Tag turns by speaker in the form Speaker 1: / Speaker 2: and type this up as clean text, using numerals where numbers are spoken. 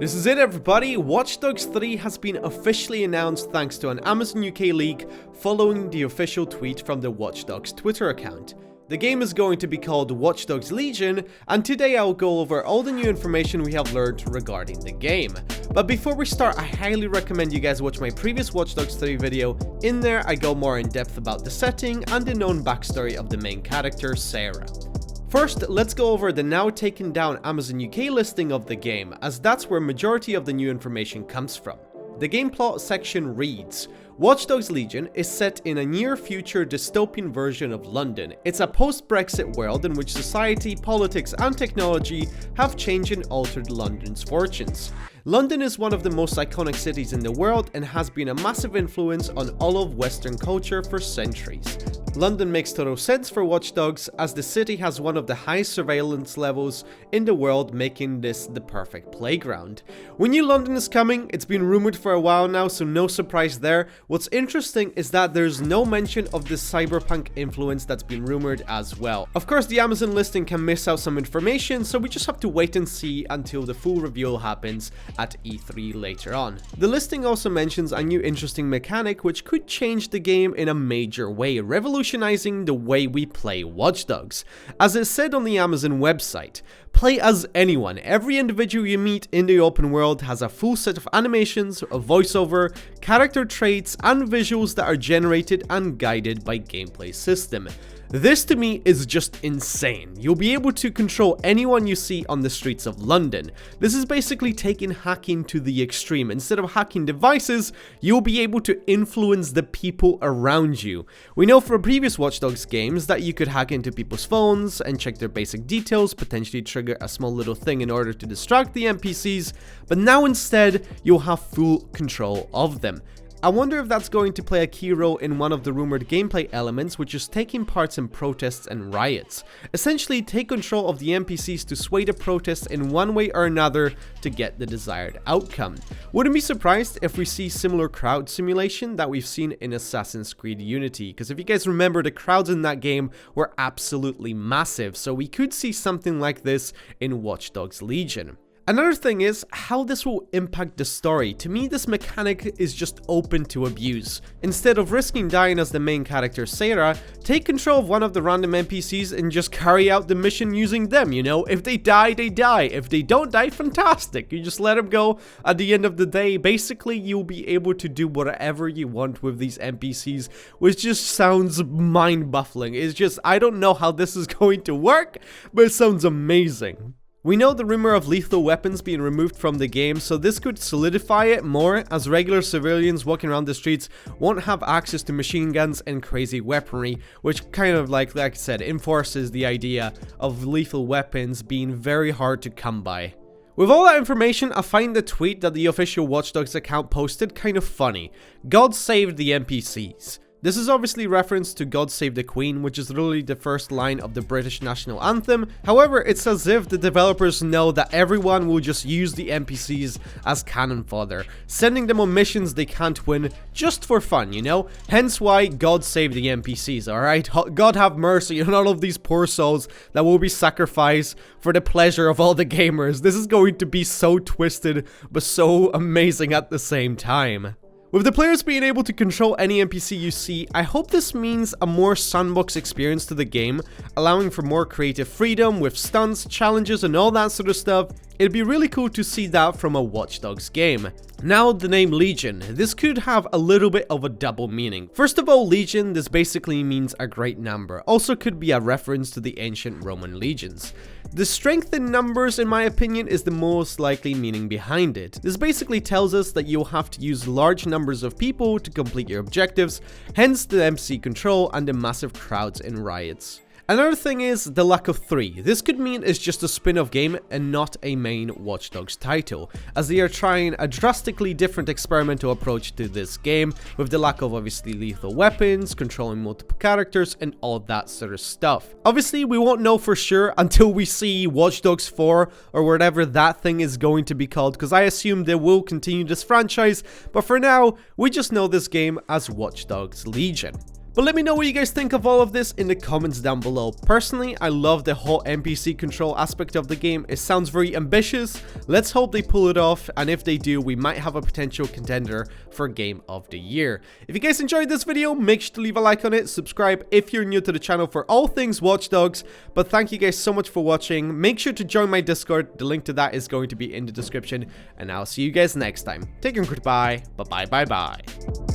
Speaker 1: This is it everybody, Watch Dogs 3 has been officially announced thanks to an Amazon UK leak following the official tweet from the Watch Dogs Twitter account. The game is going to be called Watch Dogs Legion, and today I'll go over all the new information we have learned regarding the game. But before we start, I highly recommend you guys watch my previous Watch Dogs 3 video. In there I go more in depth about the setting and the known backstory of the main character, Sarah. First, let's go over the now taken down Amazon UK listing of the game, as that's where majority of the new information comes from. The game plot section reads, Watch Dogs Legion is set in a near-future dystopian version of London. It's a post-Brexit world in which society, politics and technology have changed and altered London's fortunes. London is one of the most iconic cities in the world and has been a massive influence on all of Western culture for centuries. London makes total sense for Watch Dogs, as the city has one of the highest surveillance levels in the world, making this the perfect playground. We knew London is coming, it's been rumored for a while now, so no surprise there. What's interesting is that there's no mention of the cyberpunk influence that's been rumored as well. Of course, the Amazon listing can miss out some information, so we just have to wait and see until the full reveal happens at E3 later on. The listing also mentions a new interesting mechanic which could change the game in a major way, revolutionizing the way we play Watch Dogs. As it said on the Amazon website, play as anyone. Every individual you meet in the open world has a full set of animations, a voiceover, character traits, and visuals that are generated and guided by gameplay system. This to me is just insane. You'll be able to control anyone you see on the streets of London. This is basically taking hacking to the extreme. Instead of hacking devices, you'll be able to influence the people around you. We know from previous Watch Dogs games that you could hack into people's phones and check their basic details, potentially trigger a small little thing in order to distract the NPCs, but now instead you'll have full control of them. I wonder if that's going to play a key role in one of the rumored gameplay elements, which is taking parts in protests and riots. Essentially, take control of the NPCs to sway the protests in one way or another to get the desired outcome. Wouldn't be surprised if we see similar crowd simulation that we've seen in Assassin's Creed Unity, because if you guys remember, the crowds in that game were absolutely massive, so we could see something like this in Watch Dogs Legion. Another thing is how this will impact the story. To me, this mechanic is just open to abuse. Instead of risking dying as the main character Sarah, take control of one of the random NPCs and just carry out the mission using them, you know? If they die, they die. If they don't die, fantastic. You just let them go. At the end of the day, basically, you'll be able to do whatever you want with these NPCs, which just sounds mind-baffling. It's just, I don't know how this is going to work, but it sounds amazing. We know the rumor of lethal weapons being removed from the game, so this could solidify it more, as regular civilians walking around the streets won't have access to machine guns and crazy weaponry, which kind of like I said, enforces the idea of lethal weapons being very hard to come by. With all that information, I find the tweet that the official Watch Dogs account posted kind of funny. God save the NPCs. This is obviously reference to God Save the Queen, which is literally the first line of the British national anthem. However, it's as if the developers know that everyone will just use the NPCs as cannon fodder, sending them on missions they can't win just for fun, you know? Hence why God Save the NPCs, alright? God have mercy on all of these poor souls that will be sacrificed for the pleasure of all the gamers. This is going to be so twisted, but so amazing at the same time. With the players being able to control any NPC you see, I hope this means a more sandbox experience to the game, allowing for more creative freedom with stunts, challenges and all that sort of stuff. It'd be really cool to see that from a Watch Dogs game. Now, the name Legion. This could have a little bit of a double meaning. First of all, Legion, this basically means a great number. Also could be a reference to the ancient Roman legions. The strength in numbers, in my opinion, is the most likely meaning behind it. This basically tells us that you'll have to use large numbers of people to complete your objectives, hence the MC control and the massive crowds in riots. Another thing is the lack of 3. This could mean it's just a spin-off game and not a main Watch Dogs title, as they are trying a drastically different experimental approach to this game, with the lack of obviously lethal weapons, controlling multiple characters, and all that sort of stuff. Obviously, we won't know for sure until we see Watch Dogs 4 or whatever that thing is going to be called, because I assume they will continue this franchise, but for now, we just know this game as Watch Dogs Legion. But let me know what you guys think of all of this in the comments down below. Personally, I love the whole NPC control aspect of the game. It sounds very ambitious. Let's hope they pull it off, and if they do, we might have a potential contender for Game of the Year. If you guys enjoyed this video, make sure to leave a like on it, subscribe if you're new to the channel for all things Watch Dogs. But thank you guys so much for watching. Make sure to join my Discord. The link to that is going to be in the description, and I'll see you guys next time. Take care and goodbye. Bye bye bye bye.